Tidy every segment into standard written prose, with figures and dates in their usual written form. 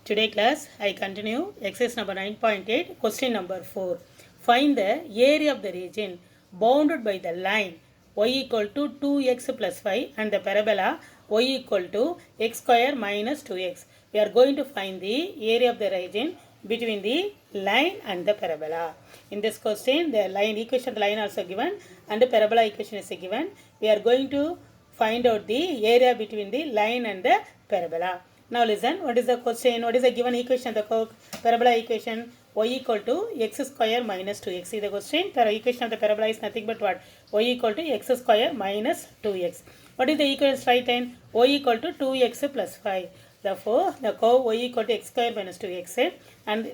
Today class, I continue exercise number 9.8, question number 4. Find the area of the region bounded by the line y equal to 2x plus 5 and the parabola y equal to x square minus 2x. We are going to find the area of the region between the line and the parabola. In this question, the line equation of the line also given and the parabola equation is given. We are going to find out the area between the line and the parabola. Now listen, what is the question? What is the given equation? The parabola equation y equal to x square minus 2x. See the question, the equation of the parabola is nothing but what? Y equal to x square minus 2x. What is the equation straight line? Y equal to 2x plus 5. Therefore, the curve y equal to x square minus 2x and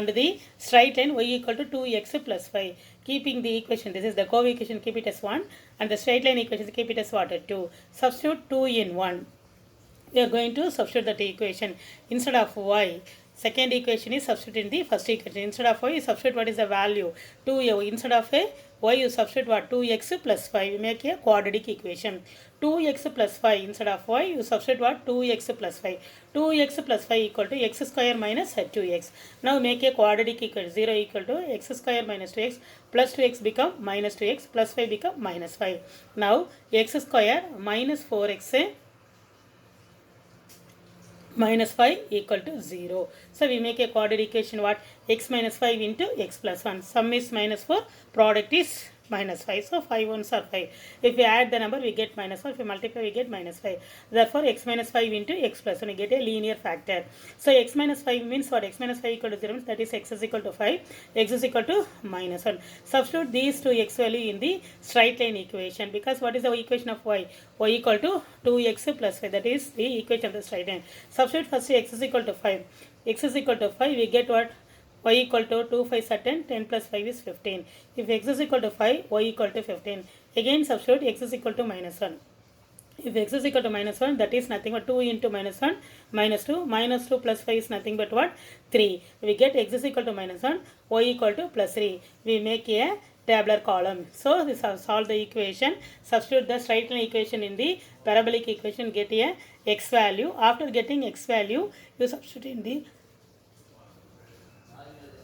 the straight line y equal to 2x plus 5. Keeping the equation, this is the curve equation, keep it as 1 and the straight line equation, keep it as what? 2. Substitute 2 in 1. We are going to substitute that equation instead of y. Second equation is substitute in the first equation. Instead of y, you substitute what is the value? 2 instead of a y, you substitute what? 2x plus 5. We make a quadratic equation. 2x plus 5 instead of y, you substitute what? 2x plus 5. 2x plus 5 equal to x square minus 2x. Now make a quadratic equation. 0 equal to x square minus 2x plus 2x become minus 2x plus 5 become minus 5. Now x square minus 4x minus 5 equal to 0. So we make a quadratic equation what? X minus 5 into x plus 1. Sum is minus 4, product is minus 5. So 5 ones are 5. If we add the number, we get minus 4. If we multiply, we get minus 5. Therefore, x minus 5 into x plus 1, we get a linear factor. So x minus 5 means what? X minus 5 equal to 0 means that is x is equal to 5. X is equal to minus 1. Substitute these two x value in the straight line equation. Because what is the equation of y? Y equal to 2x plus 5. That is the equation of the straight line. Substitute first x is equal to 5. X is equal to 5. We get what? Y equal to 2 5 are 10, 10 plus 5 is 15. If x is equal to 5, y equal to 15. Again substitute x is equal to minus 1. If x is equal to minus 1, that is nothing but 2 into minus 1, minus 2. Minus 2 plus 5 is nothing but what? 3. We get x is equal to minus 1, y equal to plus 3. We make a tabular column. So this will solve the equation. Substitute the straight line equation in the parabolic equation, get a x value. After getting x value, you substitute in the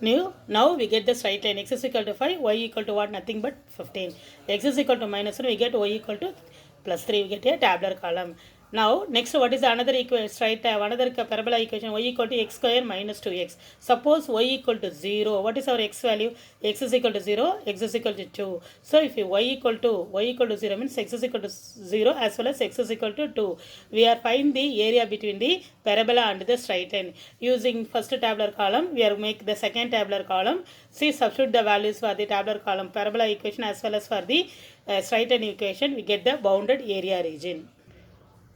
now we get the straight line. X is equal to 5, y equal to what? Nothing but 15. X is equal to minus 1, we get y equal to plus 3, we get a tabular column. Now next, what is the another equation? Straight another parabola equation, y equal to x square minus 2x. Suppose y equal to 0. What is our x value? X is equal to 0, x is equal to 2. So if y equal to 0 means x is equal to 0 as well as x is equal to 2. We are find the area between the parabola and the straight line. Using first tabular column, we are make the second tabular column. See, substitute the values for the tabular column parabola equation as well as for the straight line equation. We get the bounded area region.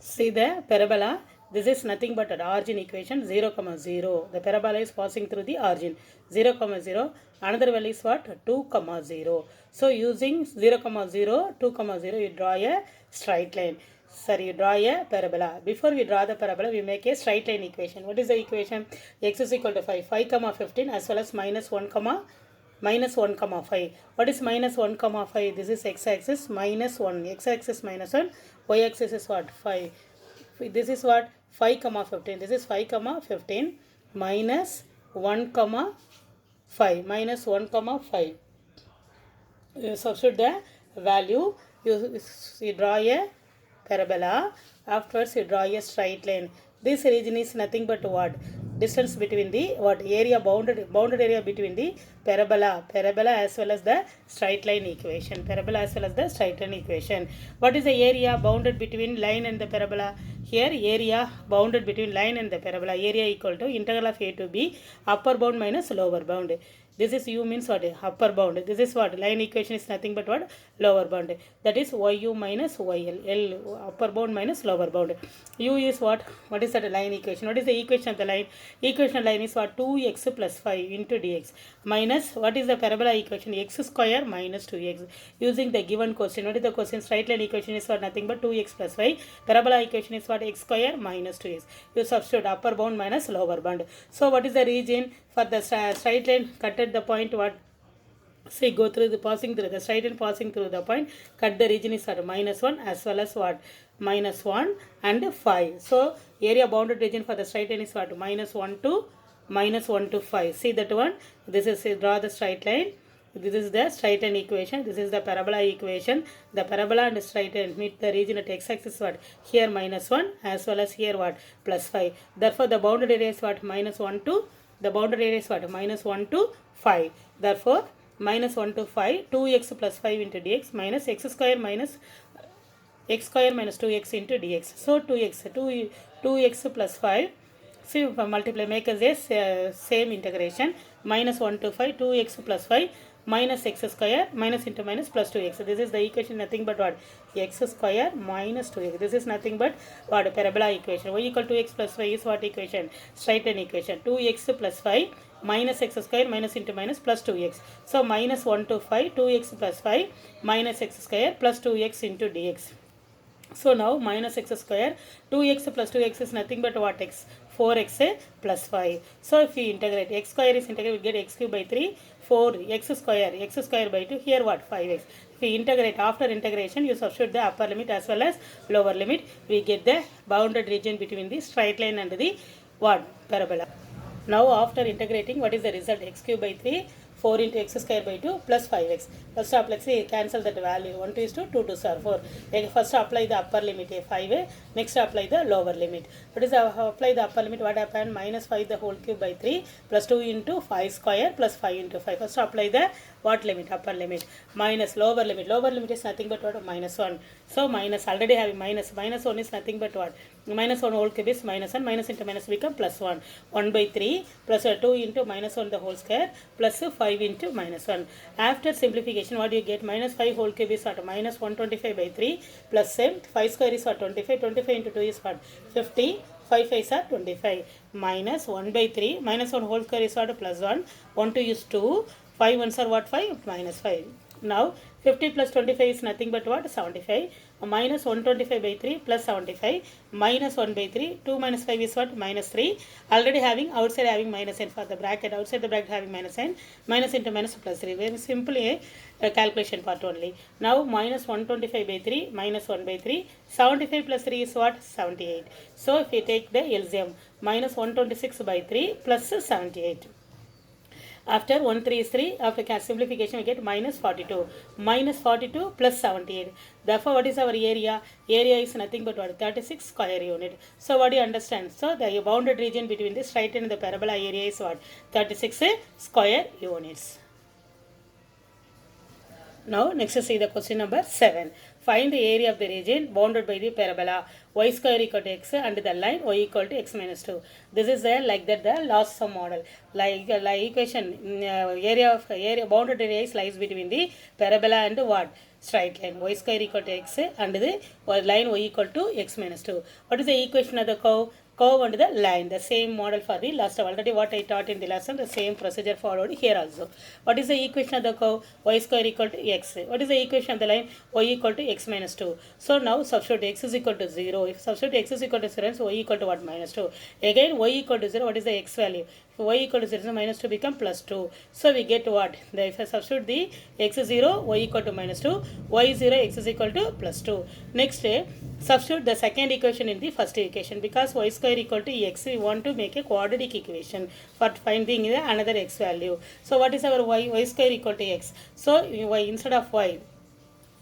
See the parabola, this is nothing but an origin equation 0, 0. The parabola is passing through the origin 0, 0. Another value is what? 2, 0. So using 0, 0, 2, 0, you draw a straight line. Sorry, you draw a parabola. Before we draw the parabola, we make a straight line equation. What is the equation? X is equal to 5, 15 as well as minus 1, minus 1, 5. What is minus 1, 5? This is x-axis minus 1. X-axis minus 1. Y-axis is what? 5. This is what? 5, 15. This is 5, 15 minus 1, 5. Minus 1, 5. You substitute the value. You draw a parabola. Afterwards, you draw a straight line. This region is nothing but what? Distance between the area bounded area between the parabola as well as the straight line equation. What is the area bounded between line and the parabola? Here area bounded between line and the parabola. Area equal to integral of a to b, upper bound minus lower bound. This is u means what? Upper bound. This is what? Line equation is nothing but what? Lower bound. That is yu minus yl. L upper bound minus lower bound. U is what? What is that line equation? What is the equation of the line? Equation of line is what? 2x plus 5 into dx minus what is the parabola equation? X square minus 2x. Using the given question. What is the question? Straight line equation is what? Nothing but 2x plus 5. Parabola equation is what? X square minus 2x. You substitute upper bound minus lower bound. So what is the region for the straight line? Cut at the point what? Say go through the passing through the straight line passing through the point, cut the region is at minus 1 as well as what? minus 1 and 5. So area bounded region for the straight line is what? Minus 1 to 5. See that one? This is, draw the straight line. This is the straight line equation. This is the parabola equation. The parabola and straight line meet the region at x-axis what? Here minus 1 as well as here what? Plus 5. Therefore the bounded area is what? Minus 1 to, the bounded area is what? Minus 1 to 5. Therefore minus 1 to 5, 2x plus 5 into dx minus x square minus 2x into dx. So 2x plus 5. See, multiply, make us a same integration. Minus 1 to 5, 2x plus 5 minus x square minus into minus plus 2x. This is the equation, nothing but what? X square minus 2x. This is nothing but what? Parabola equation. Y equal to x plus 5 is what equation? Straight line equation. 2x plus 5 minus x square minus into minus plus 2x. So minus 1 to 5, 2x plus 5 minus x square plus 2x into dx. So now minus x square, 2x plus 2x is nothing but what? X, 4x plus 5. So if we integrate, x square is integrated, we get x cube by 3, 4 x square by 2, here what? 5x. If we integrate, after integration you substitute the upper limit as well as lower limit, we get the bounded region between the straight line and the what? Parabola. Now after integrating, what is the result? X cube by 3, 4 into x square by 2 plus 5x. First up, let's say cancel that value. 1 2 is 2, 2 2 are 4. First apply the upper limit, 5. Next apply the lower limit. What is the, apply the upper limit? What happened? Minus 5 the whole cube by 3 plus 2 into 5 square plus 5 into 5. First apply the what limit? Upper limit. Minus lower limit. Lower limit is nothing but what? Minus 1. So minus, already having minus. Minus 1 is nothing but what? Minus 1 whole cube is minus 1. Minus into minus become plus 1. 1 by 3 plus 2 into minus 1 the whole square plus 5 into minus 1. After simplification, what do you get? Minus 5 whole cube is what? Minus 125 by 3 plus same 5 square is what? 25. 25 into 2 is what? 50. 5 5s are 25. Minus 1 by 3. Minus 1 whole square is what? Plus 1. 1 2 is 2. 5 ones are what? 5. Minus 5. Now 50 plus 25 is nothing but what? 75. Minus 125 by 3 plus 75 minus 1 by 3. 2 minus 5 is what? Minus 3. Already having outside having minus n for the bracket. Outside the bracket having minus n. Minus into minus plus 3. Very simply a calculation part only. Now minus 125 by 3 minus 1 by 3. 75 plus 3 is what? 78. So if we take the LCM, minus 126 by 3 plus 78. After 1 3 is 3, after simplification we get minus 42. Minus 42 plus 78. Therefore what is our area? Area is nothing but what? 36 square unit. So what do you understand? So the bounded region between the straight and the parabola area is what? 36 square units. Now next see the question number 7. Find the area of the region bounded by the parabola y square equal to x and the line y equal to x minus 2. This is like that the last sum model. Like equation, area bounded area lies between the parabola and what? Straight line y square equal to x and the line y equal to x minus 2. What is the equation of the curve? Curve and the line, the same model for the last time. Already what I taught in the lesson, the same procedure followed here also. What is the equation of the curve? Y square equal to x. What is the equation of the line? Y equal to x minus 2. So now substitute x is equal to 0. If substitute x is equal to 0, so y equal to what? Minus 2. Again y equal to 0, what is the x value? If y equal to 0, so minus 2 become plus 2. So we get what? If I substitute the x is 0, y equal to minus 2, y is 0, x is equal to plus 2. Next, substitute the second equation in the first equation. Because y square equal to x, we want to make a quadratic equation for finding another x value. So what is our y? Y square equal to x. So y instead of y,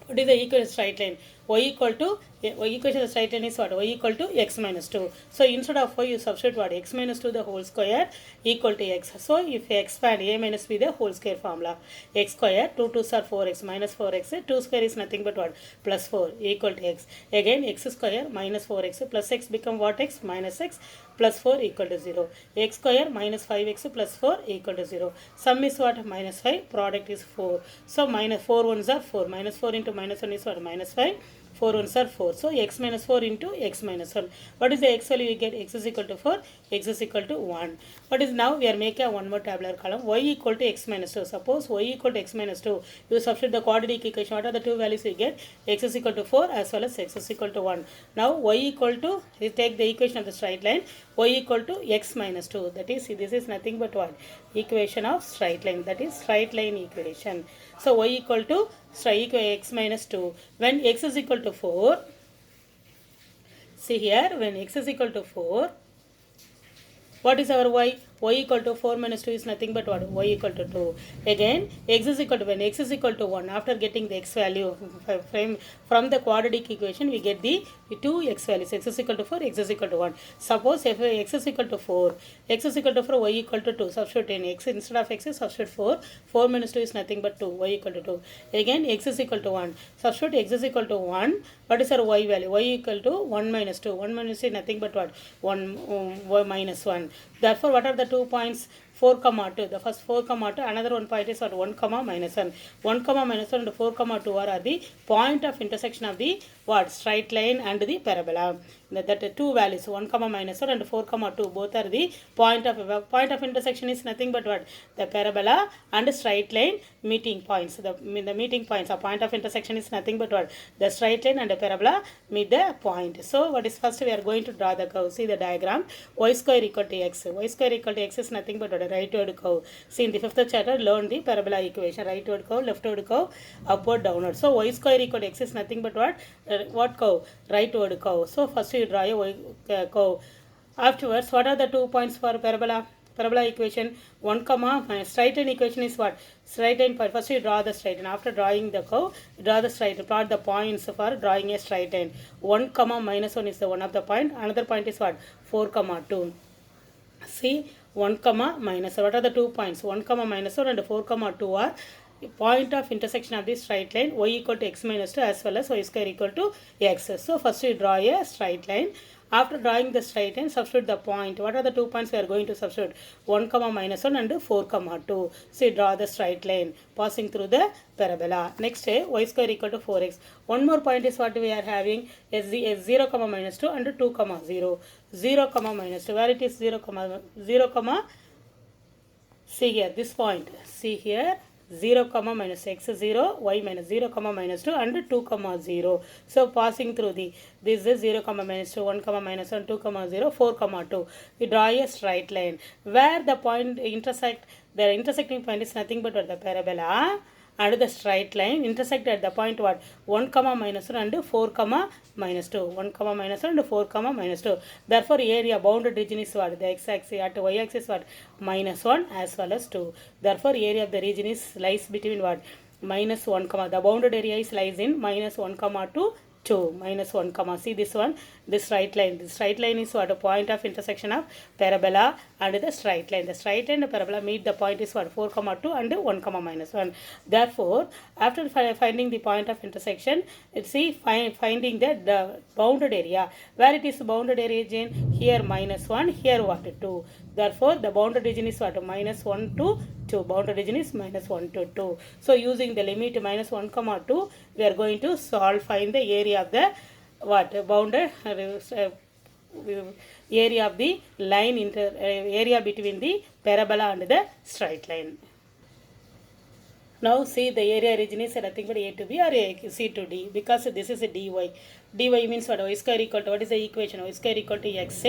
what is the equation straight line? Y equal to, y equation of the straight line is what? Y equal to x minus 2. So instead of y, you substitute what? X minus 2 the whole square equal to x. So if you expand a minus b the whole square formula, x square 2 2s are 4x minus 4x, 2 square is nothing but what? Plus 4 equal to x. Again x square minus 4x plus x become what? X minus x plus 4 equal to 0. X square minus 5x plus 4 equal to 0. Sum is what? Minus 5. Product is 4. So minus 4 ones are 4. Minus 4 into minus 1 is what? Minus 5. 4 ones are 4. So x minus 4 into x minus 1. What is the x value? We get x is equal to 4, x is equal to 1. What is now? We are making one more tabular column. Y equal to x minus 2. Suppose y equal to x minus 2. You substitute the quadratic equation. What are the two values we get? X is equal to 4 as well as x is equal to 1. Now y equal to, we take the equation of the straight line. Y equal to x minus 2. That is, this is nothing but what? Equation of straight line. That is straight line equation. So y equal to x minus 2. When x is equal to 4, See here, when x is equal to 4, what is our y? Y equal to 4 minus 2 is nothing but what? Y equal to 2. Again, x is equal to, when x is equal to 1, after getting the x value from the quadratic equation, we get the two x values. X is equal to 4, x is equal to 1. Suppose if x is equal to 4, x is equal to 4, y equal to 2. Substitute in x, instead of x, substitute 4. 4 minus 2 is nothing but 2, y equal to 2. Again, x is equal to 1. Substitute x is equal to 1. What is our y value? Y equal to 1 minus 2. 1 minus 2 is nothing but what? 1 y minus 1. Therefore, what are the 2 points? 4, 2. The first 4, 2. Another one point is what? 1, minus 1. 1, minus 1 and 4, 2 are the point of intersection of the what? Straight line and the parabola. That two values, 1, minus 1 and 4, 2, both are the point of intersection is nothing but what? The parabola and straight line meeting points. The meeting points, a point of intersection is nothing but what? The straight line and the parabola meet the point. So what is first? We are going to draw the curve. See the diagram. Y square equal to x. Y square equal to x is nothing but what? A rightward curve. See in the fifth chapter, learn the parabola equation. Rightward curve, leftward curve, upward, downward. So y square equal to x is nothing but what? What curve? Rightward curve. So first you draw a y curve. Afterwards, what are the 2 points for parabola? Parabola equation 1, straight line equation is what? Straight line point. First you draw the straight line. After drawing the curve, draw the straight line. Plot the points for drawing a straight line. 1, minus 1 is the one of the point. Another point is what? 4, 2. See 1, minus. What are the 2 points? 1, minus 1 and 4, 2 are point of intersection of the straight line y equal to x minus 2 as well as y square equal to x. So first we draw a straight line. After drawing the straight line, substitute the point. What are the 2 points we are going to substitute? 1, minus 1 and 4, 2. So draw the straight line passing through the parabola. Next, y square equal to 4x. One more point is what we are having is 0, minus 2 and 2, 0. 0, minus 2. Where it is 0, 0, see here, this point. See here. 0, minus x 0, y minus 0, minus 2 and 2, 0. So passing through this is 0, minus 2, 1, minus 1, 2, 0, 4, 2. We draw a straight line. Where the point intersect, the intersecting point is nothing but the parabola and the straight line intersect at the point what? 1, minus 1 and 4, minus 2. 1, minus 1 and 4, minus 2. Therefore, area bounded region is what? The x-axis at y-axis what? Minus 1 as well as 2. Therefore, area of the region is lies between what? Minus 1, the bounded area is lies in minus 1, to 2, minus 1, see this one, this straight line. This straight line is what? A point of intersection of parabola and the straight line. The straight line and parabola meet the point is what? 4, 2 and 1, minus 1. Therefore, after finding the point of intersection, see finding the bounded area. Where it is bounded area region? Here minus 1, here what? 2. Therefore, the bounded region is what? Minus 1 to 2. Bounded region is minus 1 to 2. So, using the limit minus 1, 2, we are going to find the area of the what? Bounded area of the line area between the parabola and the straight line. Now see the area region is nothing but a to b or c to d, because this is a dy. Dy means what? Y square equal to, what is the equation? Y square equal to x.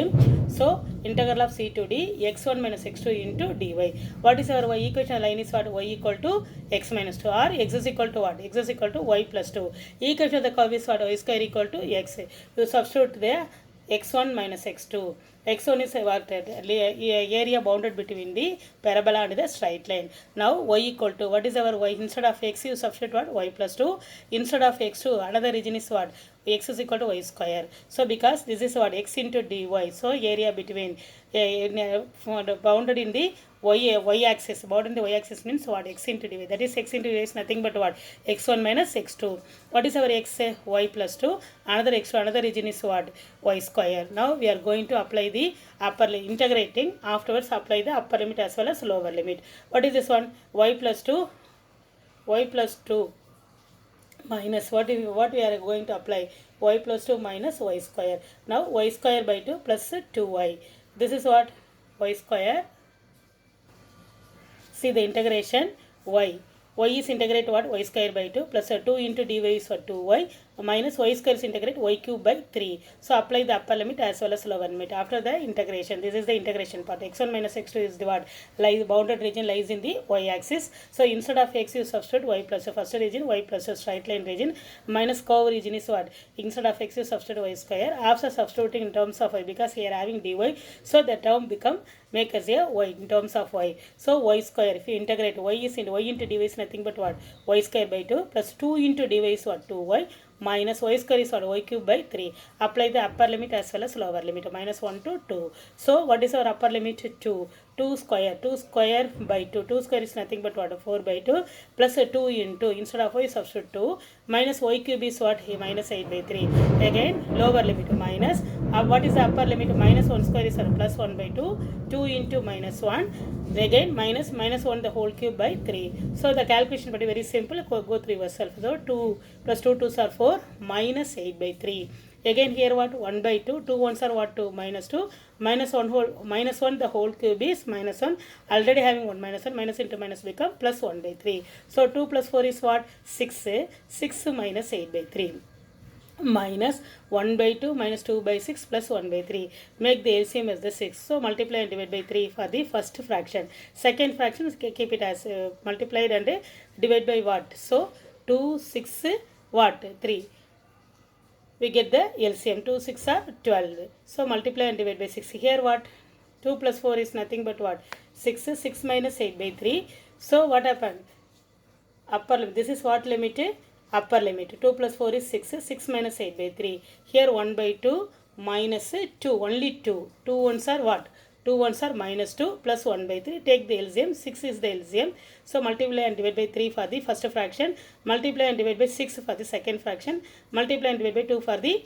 So integral of c to d x1 minus x2 into dy. What is our y equation? Line is what? Y equal to x minus 2 or x is equal to what? X is equal to y plus 2. Equation of the curve is what? Y square equal to x. You substitute there x1 minus x2. x1 is what? Area bounded between the parabola and the straight line. Now y equal to, what is our y? Instead of x you substitute what? Y plus 2. Instead of x2 another region is what? X is equal to y square. So because this is what? X into dy. So area between bounded in the y axis. Bounded in the y axis means what? X into dy. That is x into dy is nothing but what? x1 minus x2. What is our x? Y plus 2. Another x2, another region is what? Y square. Now we are going to apply the upper integrating. Afterwards apply the upper limit as well as lower limit. What is this one? Y plus 2. Y plus 2 minus what we are going to apply? Y plus 2 minus y square. Now y square by 2 plus 2y. This is what? Y square. See the integration y. Y is integrate what? Y square by 2 plus 2 into dy is what? 2y minus y square is integrate y cube by 3. So apply the upper limit as well as lower limit. After the integration, this is the integration part. x1 minus x2 is the what? Bounded region lies in the y axis. So instead of x you substitute y plus the first region, y plus the straight line region, minus curve region is what? Instead of x you substitute y square. After substituting in terms of y, because here having dy, so the term become make as a y in terms of y. So y square, if you integrate y is into y into dy is nothing but what? Y square by 2 plus 2 into dy is what? 2y minus y square is what? Y cube by 3. Apply the upper limit as well as lower limit, minus 1 to 2. So what is our upper limit? 2. 2 square by 2. 2 square is nothing but what? 4 by 2 plus 2 into, instead of y substitute 2, minus y cube is what? Minus 8 by 3. Again lower limit minus, what is the upper limit? Minus 1 square is what? Plus 1 by 2. 2 into minus 1, again minus 1 the whole cube by 3. So the calculation but very simple, go through yourself. So 2 plus 2 2s are 4, minus 8 by 3. Again here what? 1 by 2, 2 ones are what? 2, minus 2, minus 1 the whole cube is minus 1, already having 1 minus 1, minus into minus become plus 1 by 3. So 2 plus 4 is what? 6, 6 minus 8 by 3. Minus 1 by 2 minus 2 by 6 plus 1 by 3. Make the LCM as the 6. So multiply and divide by 3 for the first fraction. Second fraction, keep it as multiplied and divide by what? So 2, 6, what? 3. We get the LCM. 2, 6 are 12. So multiply and divide by 6. Here what? 2 plus 4 is nothing but what? 6. 6 minus 8 by 3. So what happened? Upper limit. This is what limit? Upper limit. 2 plus 4 is 6. 6 minus 8 by 3. Here 1 by 2 minus 2. Only 2. 2 ones are what? 2 ones are minus 2 plus 1 by 3. Take the LCM. 6 is the LCM. So multiply and divide by 3 for the first fraction. Multiply and divide by 6 for the second fraction. Multiply and divide by 2 for the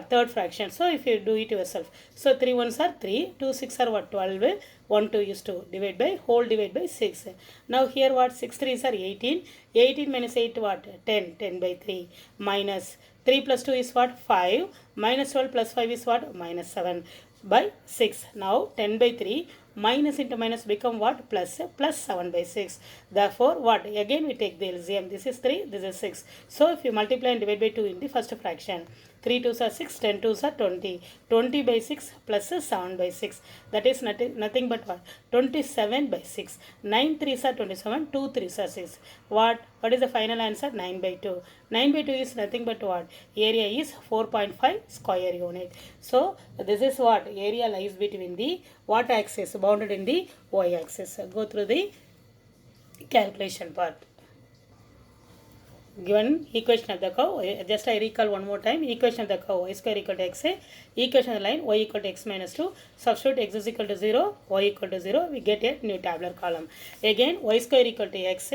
third fraction. So if you do it yourself. So 3 ones are 3. 2 6 are what? 12. 1 2 is 2. Divide by whole divide by 6. Now here what? 6 3s are 18. 18 minus 8 what? 10. 10 by 3. Minus 3 plus 2 is what? 5. Minus 12 plus 5 is what? Minus 7 by 6. Now 10 by 3 minus into minus become what? Plus 7 by 6. Therefore what? Again we take the LCM. This is 3, this is 6. So if you multiply and divide by 2 in the first fraction, 3 2s are 6, 10 2s are 20. 20 by 6 plus 7 by 6. That is nothing but what? 27 by 6. 9 3s are 27, 2 3s are 6. What is the final answer? 9 by 2. 9 by 2 is nothing but what? Area is 4.5 square unit. So this is what? Area lies between the what axis? Bounded in the y axis. Go through the calculation part. Given equation of the curve, just I recall one more time. Equation of the curve, y square equal to x, equation of the line y equal to x minus 2, substitute x is equal to 0, y equal to 0, we get a new tabular column. Again y square equal to x,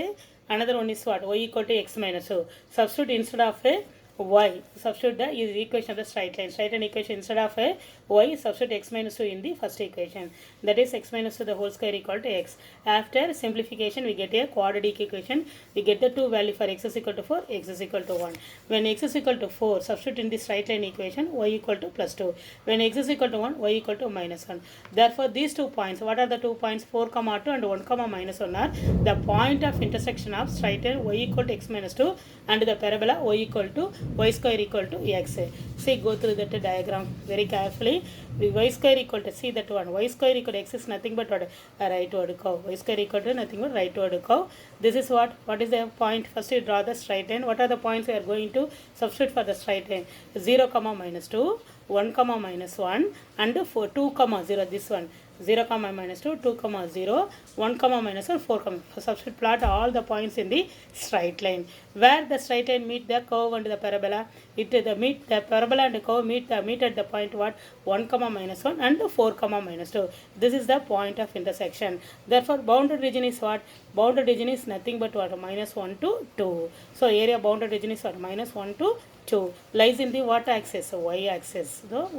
another one is what? Y equal to x minus 2, substitute instead of a y, substitute the equation of the straight line equation, instead of a y, substitute x minus 2 in the first equation, that is x minus 2 the whole square equal to x. After simplification we get a quadratic equation, we get the two value for x is equal to 4, x is equal to 1. When x is equal to 4, substitute in the straight line equation, y equal to plus 2. When x is equal to 1, y equal to minus 1. Therefore these 2 points, what are the 2 points? 4 comma 2 and 1 comma minus 1 are the point of intersection of straight line y equal to x minus 2 and the parabola y equal to y square equal to x. See, go through that diagram very carefully. Y square equal to, see that one, y square equal to x is nothing but what? A rightward curve. Y square equal to nothing but rightward curve. This is what is the point? First you draw the straight line. What are the points we are going to substitute for the straight line? 0 comma minus 2, 1 comma minus 1 and 4, 2 comma 0, this one. 0 comma minus 2, 2 comma 0, 1 comma minus 1, 4 comma. Substitute, plot all the points in the straight line. Where the straight line meet the curve and the parabola, the parabola and the curve meet at the point what? 1 comma minus 1 and 4 comma minus 2. This is the point of intersection. Therefore bounded region is what? Bounded region is nothing but what? Minus 1 to 2. So area bounded region is what? Minus 1 to 2. Lies in the what axis? Y axis. So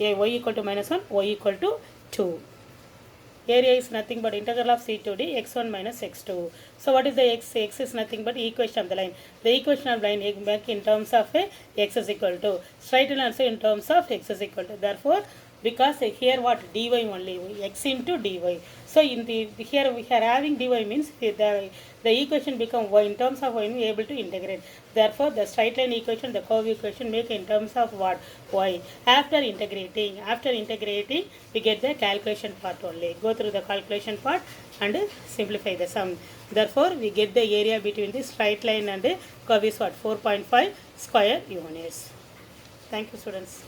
y equal to minus 1, y equal to 2. Area is nothing but integral of c to d x1 minus x2. So what is the x? X is nothing but equation of the line. The equation of line back in terms of a x is equal to, straight line also in terms of x is equal to. Therefore because here what dy only, x into dy. So in the here we are having dy means the equation become y. In terms of y we are able to integrate. Therefore the straight line equation, the curve equation make in terms of what, y. After integrating we get the calculation part only. Go through the calculation part and simplify the sum. Therefore we get the area between the straight line and the curve is what, 4.5 square units. Thank you students.